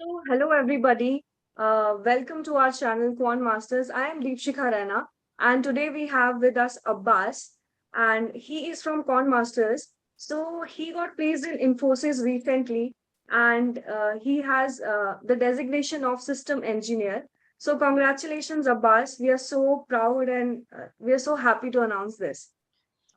Hello everybody. Welcome to our channel Quant Masters. I am Deepshikha Rana, and today we have with us Abbas, and he is from Quant Masters. So he got placed in Infosys recently, and he has the designation of system engineer. So congratulations, Abbas. We are so proud and we are so happy to announce this.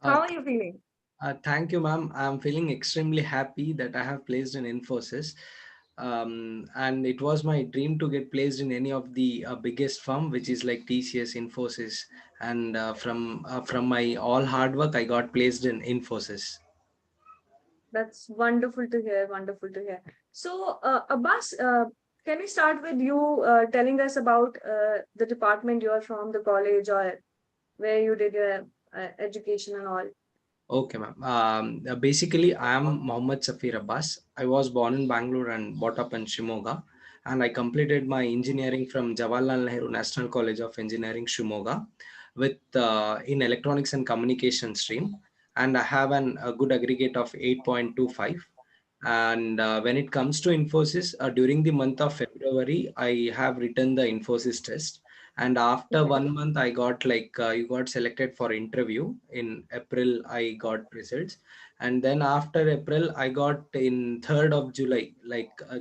Uh, How are th- you feeling? Thank you, ma'am. I'm feeling extremely happy that I have placed in Infosys. And it was my dream to get placed in any of the biggest firm, which is like TCS, Infosys. And from my all hard work, I got placed in Infosys. That's wonderful to hear. Wonderful to hear. So, Abbas, can we start with you telling us about the department you're from, the college, or where you did your education and all? Okay, ma'am. Basically, I am Mohammad Safir Abbas. I was born in Bangalore and brought up in Shimoga. And I completed my engineering from Jawaharlal Nehru National College of Engineering, Shimoga, with in electronics and communication stream. And I have a good aggregate of 8.25. And when it comes to Infosys, during the month of February, I have written the Infosys test. And after Okay. 1 month, I got you got selected for interview. In April, I got results. And then after April, I got in 3rd of July,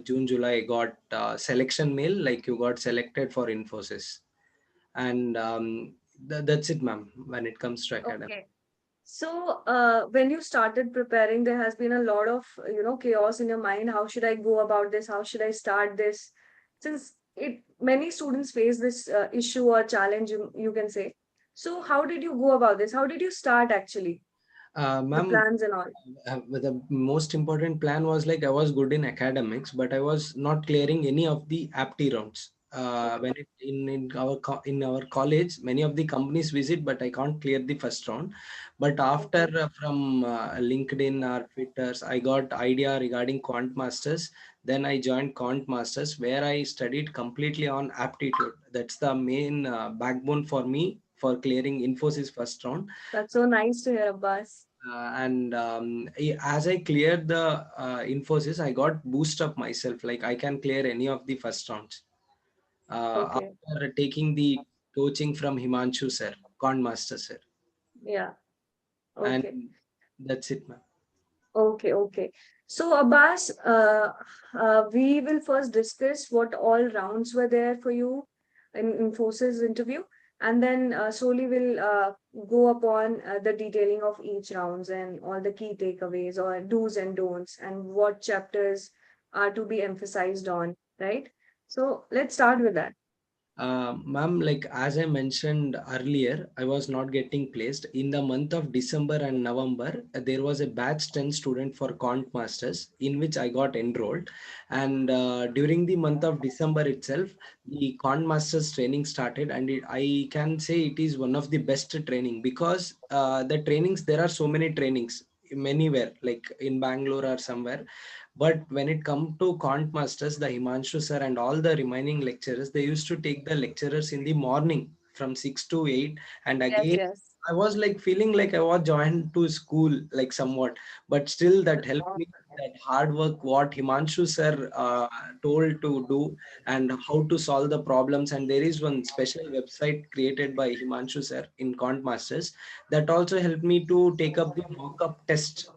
June, July, I got selection mail, like you got selected for Infosys. And that's it, ma'am, when it comes to academic. Okay. So, when you started preparing, there has been a lot of, chaos in your mind. How should I go about this? How should I start this? Since many students face this issue or challenge, you can say. So, how did you go about this? How did you start actually? The Ma'am, plans and all. the most important plan was like I was good in academics, but I was not clearing any of the apti rounds. When it, in our college, many of the companies visit, but I can't clear the first round. But after Okay. from LinkedIn or Twitters, I got idea regarding Quant Masters. Then I joined Quant Masters, where I studied completely on aptitude. That's the main backbone for me for clearing Infosys first round. That's so nice to hear, Abbas. And as I cleared the Infosys, I got boost up myself. Like I can clear any of the first rounds Okay. after taking the coaching from Himanshu sir, Con Master sir, Yeah. and Okay. that's it, ma'am. Okay. Okay. So, Abbas, we will first discuss what all rounds were there for you in Infosys interview, and then slowly we'll go upon the detailing of each rounds and all the key takeaways or do's and don'ts and what chapters are to be emphasized on, right? So, let's start with that. Ma'am, like as I mentioned earlier, I was not getting placed. In the month of December and November, there was a batch 10 student for Quant Masters in which I got enrolled. And during the month of December itself, the Quant Masters training started. And I can say it is one of the best training because the trainings, there are so many trainings anywhere, like in Bangalore or somewhere. But when it come to Quant Masters, the Himanshu sir and all the remaining lecturers, they used to take the lecturers in the morning from 6 to 8. And Yes, again, yes. I was like feeling like I was joined to school, like somewhat. But still, that That's helped me. awesome. That hard work, what Himanshu sir told to do, and how to solve the problems. And there is one special website created by Himanshu sir in Quant Masters that also helped me to take up the mock-up test.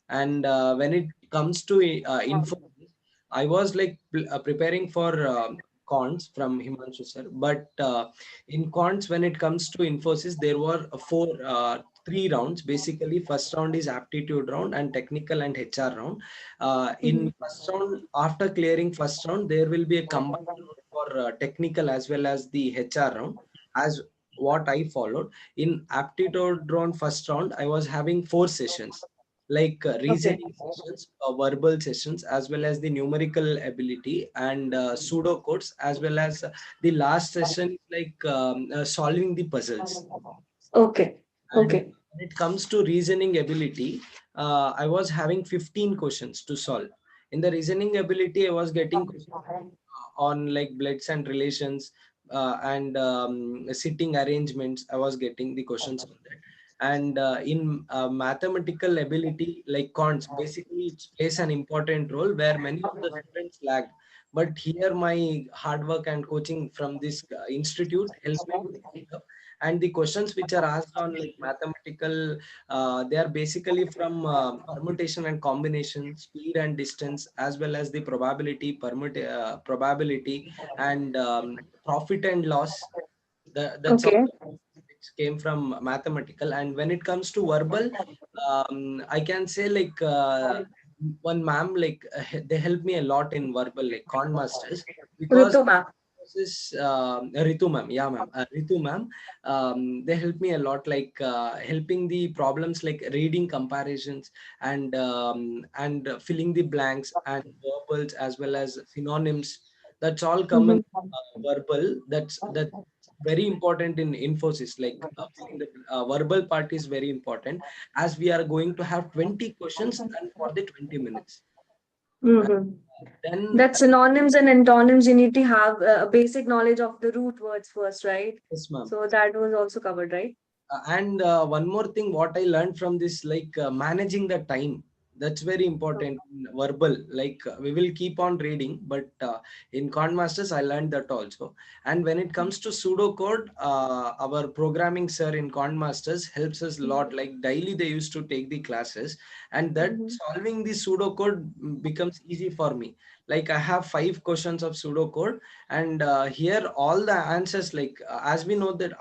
And when it comes to info, I was like preparing for cons from Himanshu sir. But in cons, when it comes to Infosys, there were three rounds. Basically, first round is aptitude round and technical and HR round. In Mhm. first round, after clearing first round, there will be a combined round for technical as well as the HR round. As what I followed in aptitude round first round, I was having four sessions, like Okay. reasoning sessions, verbal sessions, as well as the numerical ability and pseudo codes, as well as the last session like solving the puzzles. Okay. And Okay. when it comes to reasoning ability, I was having 15 questions to solve. In the reasoning ability, I was getting questions on like bloods and relations and sitting arrangements. I was getting the questions on that. And in mathematical ability, like cons, basically it plays an important role where many of the students lagged. but here my hard work and coaching from this institute helped me to pick up. And the questions which are asked on like mathematical, they are basically from permutation and combination, speed and distance, as well as the probability, probability, and profit and loss. That's all Okay. which came from mathematical. And when it comes to verbal, I can say like one ma'am, like they helped me a lot in verbal, like con masters, because Ritu ma'am. this is Ritu ma'am, yeah ma'am, Ritu ma'am. They helped me a lot, like helping the problems like reading comparisons and filling the blanks and verbals as well as synonyms. That's all common Mhm. verbal. That's very important in Infosys. Like filling the verbal part is very important, as we are going to have 20 questions and for the 20 minutes. And Mhm. then That synonyms and antonyms, you need to have a basic knowledge of the root words first, right? yes, ma'am. So that was also covered, right? And one more thing, what I learned from this, like managing the time. That's very important in verbal. Like we will keep on reading, but in Con Masters, I learned that also. And when it comes to pseudocode, our programming sir in Con Masters helps us a lot. Like daily, they used to take the classes, and that Mhm. solving the pseudocode becomes easy for me. Like I have 5 questions of pseudocode, and here all the answers, like as we know that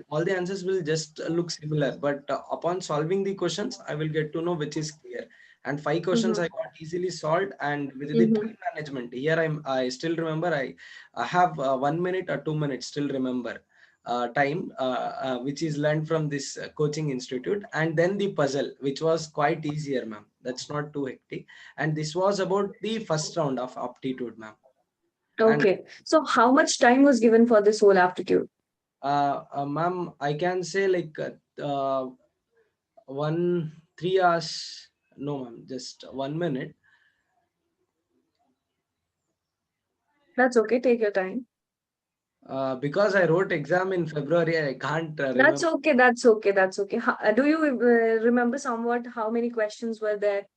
all the answers will just look similar, but upon solving the questions I will get to know which is clear. And 5 questions Mhm. I got easily solved. And with the Mhm. time management, here I still remember, I have 1 minute or 2 minutes still remember time which is learned from this coaching institute. And then the puzzle, which was quite easier, ma'am. That's not too hectic. And this was about the first round of aptitude, ma'am. And Okay. So how much time was given for this whole aptitude? ma'am, I can say like 3 hours. No, ma'am, just 1 minute. That's okay. Take your time. Because I wrote exam in February, I can't That's remember. okay. That's okay. That's okay. Do you remember somewhat how many questions were there?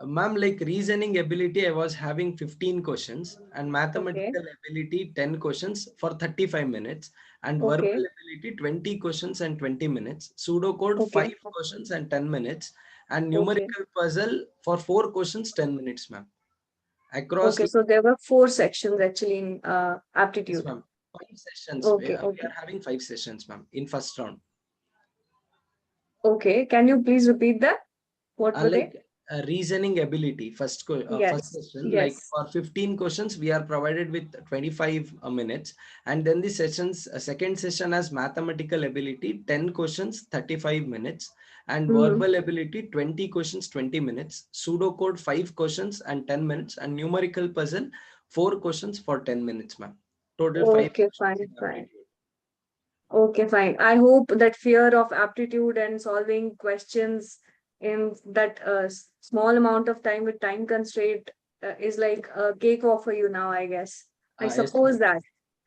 Ma'am, like reasoning ability, I was having 15 questions, and Okay. mathematical ability, 10 questions for 35 minutes, and Okay. verbal ability, 20 questions and 20 minutes, pseudocode, Okay. 5 questions and 10 minutes, and Okay. numerical puzzle for 4 questions, 10 minutes, ma'am. Across. Okay. So there were four sections actually in Yes, aptitude. ma'am. 5 sessions. We Okay. we Okay. are having 5 sessions, ma'am, in first round. Okay. Can you please repeat that? What were they? Like reasoning ability, first Yes. session, like Yes. for 15 questions, we are provided with 25 minutes. And then the sessions, second session as mathematical ability, 10 questions, 35 minutes. And Mhm. verbal ability, 20 questions, 20 minutes. Pseudocode, 5 questions and 10 minutes. And numerical puzzle, 4 questions for 10 minutes, ma'am. Total 5 Okay. questions Fine. in Fine. aptitude. Okay, fine. I hope that fear of aptitude and solving questions in that small amount of time with time constraint is like a cakewalk for you now, I guess. I Yes, suppose ma'am. that.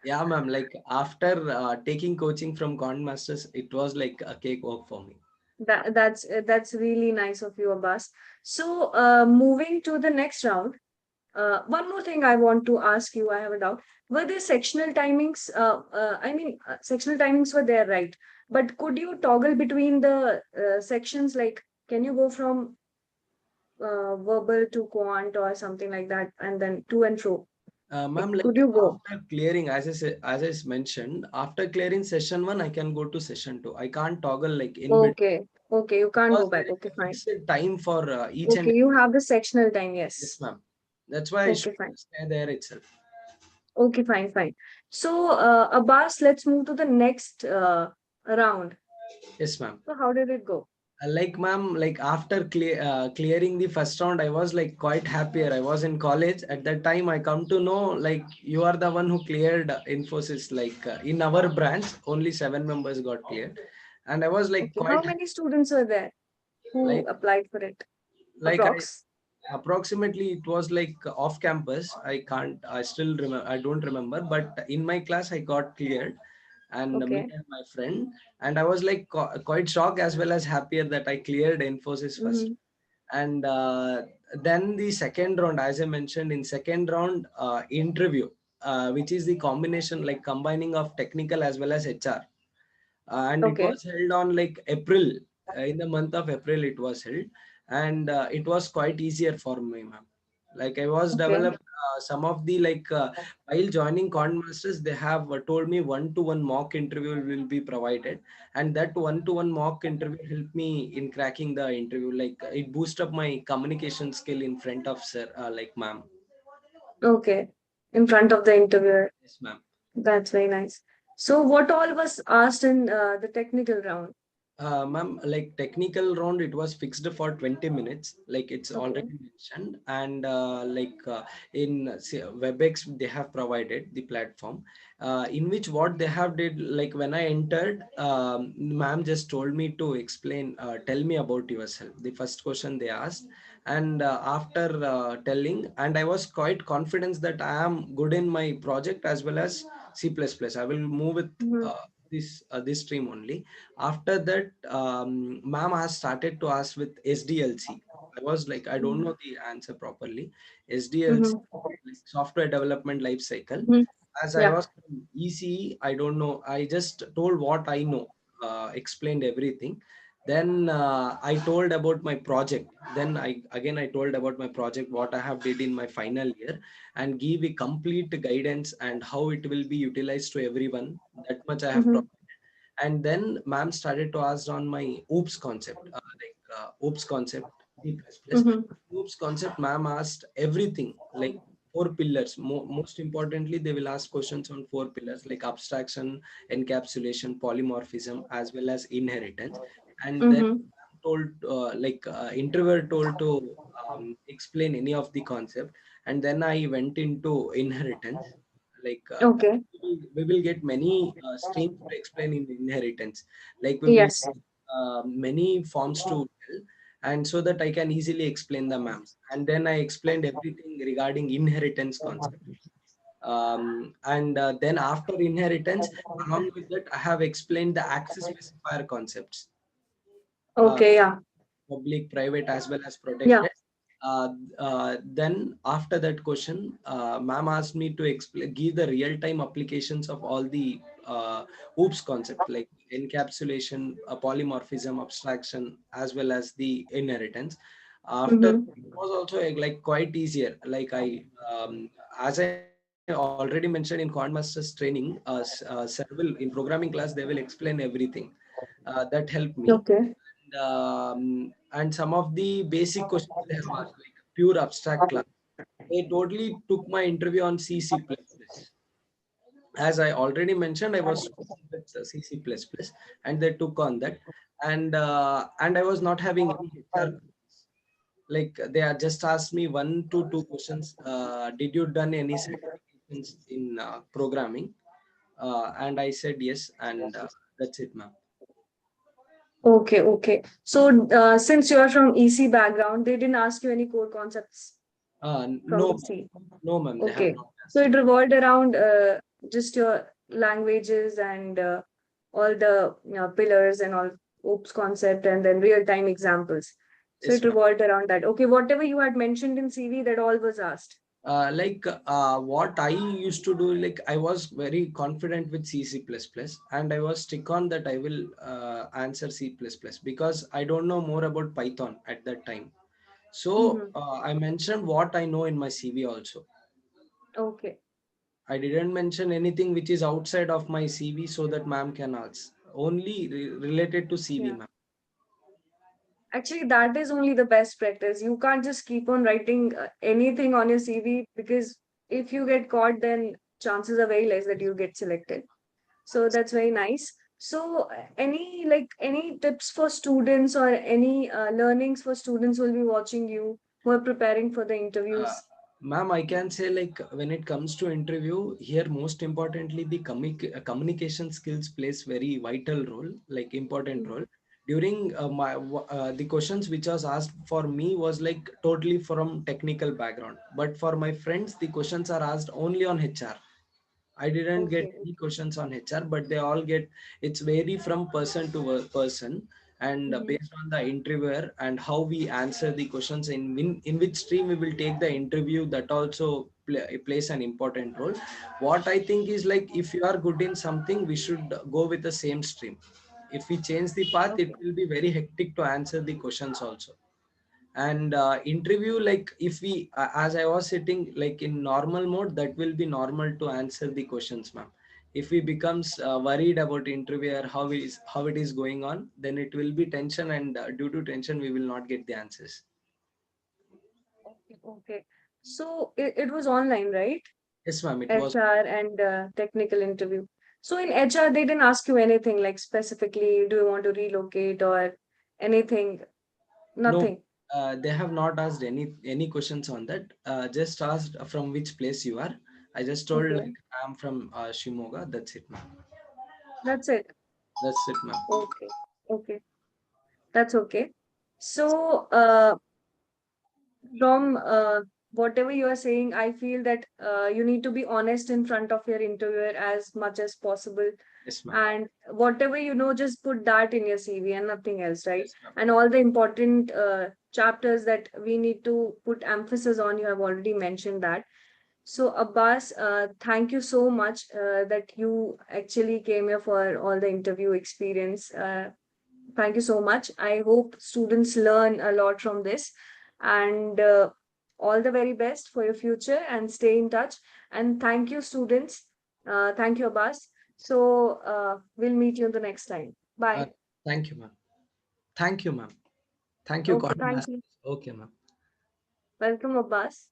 Yeah, ma'am. Like after taking coaching from Con Masters, it was like a cakewalk for me. That's really nice of you, Abbas. So, moving to the next round, one more thing I want to ask you, I have a doubt. Were there sectional timings? Sectional timings were there, right? But could you toggle between the sections? Like, can you go from verbal to quant or something like that, and then to and fro? Ma'am, Like, could like you go? after clearing, as I mentioned, after clearing session one, I can go to session two. I can't toggle like in between, Okay, okay, you can't because go there back. is Okay, a fine. fixed time for each and Okay, you have the sectional time. yes, Yes. ma'am. That's why I Okay, should fine. stay there itself. Okay, fine, fine. So, Abbas, let's move to the next round. Yes, ma'am. So, how did it go? Like ma'am, like after clearing the first round, I was like quite happier. I was in college at that time. I come to know like you are the one who cleared Infosys. Like in our branch, only 7 members got cleared, and I was like Okay, how quite many students were there who like applied for it? I Approx. approximately it was like off campus. I still remember, I don't remember, but in my class I got cleared, and me Okay. and my friend, and I was like quite shocked as well as happier that I cleared Infosys first. Mm-hmm. And Then the second round, as I mentioned, in second round interview, which is the combination like combining of technical as well as HR, and it Okay. was held on like April, in the month of April it was held, and it was quite easier for me, ma'am. Like I was Okay. developed some of the like while joining Con Masters, they have told me one-to-one mock interview will be provided, and that one-to-one mock interview helped me in cracking the interview. Like it boost up my communication skill in front of sir, like ma'am. Okay. In front of the interviewer. Yes, ma'am. That's very nice. So, what all was asked in the technical round? Ma'am, like technical round, it was fixed for 20 minutes, like it's Okay. already mentioned. And in WebEx, they have provided the platform in which what they have did, like when I entered, ma'am just told me to explain, tell me about yourself. The first question they asked. And after telling, and I was quite confident that I am good in my project as well as C++. I will move with Mm-hmm. uh, this stream only. After that, ma'am has started to ask with SDLC. I was like, I don't know the answer properly. SDLC, Mm-hmm. like software development life cycle. Mm-hmm. As I Yeah. was from ECE, I don't know. I just told what I know, explained everything. Then I told about my project. Then I told about my project, what I have did in my final year, and give a complete guidance and how it will be utilized to everyone. That much I have Mm-hmm. and then ma'am started to ask on my oops concept, oops concept, C++. Mm-hmm. Oops concept, ma'am asked everything like four pillars. Most importantly, they will ask questions on four pillars like abstraction, encapsulation, polymorphism, as well as inheritance. And then Mm-hmm. told interviewer told to explain any of the concept, and then I went into inheritance. like uh, Okay. we will get many streams to explain in inheritance, like we will Yes. many forms to tell, and so that I can easily explain the maps. And then I explained everything regarding inheritance concept. And then after inheritance, along with that, I have explained the access specifier concepts. Uh, Okay. Yeah. Public, private, as well as Yeah. protected. Then after that question, ma'am asked me to explain, give the real-time applications of all the OOPS concept like encapsulation, polymorphism, abstraction, as well as the inheritance. After Mm-hmm. it was also like quite easier. As I already mentioned in Quantmasters training, several in programming class, they will explain everything. That helped me. Okay. And some of the basic questions they have asked, like pure abstract class. They totally took my interview on C, C++. As I already mentioned, I was with C, C++, and they took on that. And I was not having any HR. Like they are just asked me one to two questions. Did you done any certifications in programming? And I said yes, and that's it, ma'am. Okay. Okay. So, since you are from EC background, they didn't ask you any core concepts from No, EC. no, ma'am, they have Okay. not So asked. it revolved around just your languages and all the pillars and all OOPS concept and then real-time examples. So Yes, it ma'am. revolved around that. Okay, whatever you had mentioned in CV, that all was asked. What I used to do, like I was very confident with C, C++, and I was stick on that I will answer C++ because I don't know more about Python at that time. So Mm-hmm. I mentioned what I know in my CV also. Okay. I didn't mention anything which is outside of my CV so that ma'am can ask. Only related to CV, Yeah. ma'am. Actually, that is only the best practice. You can't just keep on writing anything on your CV because if you get caught, then chances are very less that you get selected. So that's very nice. So any tips for students or any learnings for students who will be watching you who are preparing for the Uh, interviews? Ma'am, I can say like when it comes to interview here, most importantly, the communication skills plays very vital role, like important Mm. role. During the questions which was asked for me was like totally from technical background, but for my friends, the questions are asked only on HR. I didn't get Okay. any questions on HR, but they all get, it's vary from person to person. and Mhm. based on the interviewer and how we answer the questions in which stream we will take the interview, that also plays an important role. What I think is like, if you are good in something, we should go with the same stream. If we change the path, it Okay. will be very hectic to answer the questions also. And interview, like if we as I was sitting like in normal mode, that will be normal to answer the questions, ma'am. If we becomes worried about interviewer, how it is going on, then it will be tension, and due to tension we will not get the answers. Okay. Okay. So it was online, right? Yes, ma'am, it was. HR and technical interview. So in HR, they didn't ask you anything like specifically, do you want to relocate or anything? No, Nothing. they have not asked any questions on that. Just asked from which place you are. I just told Okay. like I'm from Shimoga. That's it, ma'am. That's it. That's it, ma'am. Okay. Okay. That's okay. So, from whatever you are saying, I feel that you need to be honest in front of your interviewer as much as possible. Yes, ma'am. And whatever you know, just put that in your CV and nothing else, right? Yes, ma'am. And all the important chapters that we need to put emphasis on, you have already mentioned that. So, Abbas, thank you so much that you actually came here for all the interview experience. Thank you so much. I hope students learn a lot from this, and all the very best for your future and stay in touch. And thank you, students. Thank you, Abbas. So we'll meet you the next time. Uh, Bye. thank you, ma'am. Thank you, ma'am. Thank you, Okay, thank Cotton. you. Okay, ma'am. Welcome, Abbas.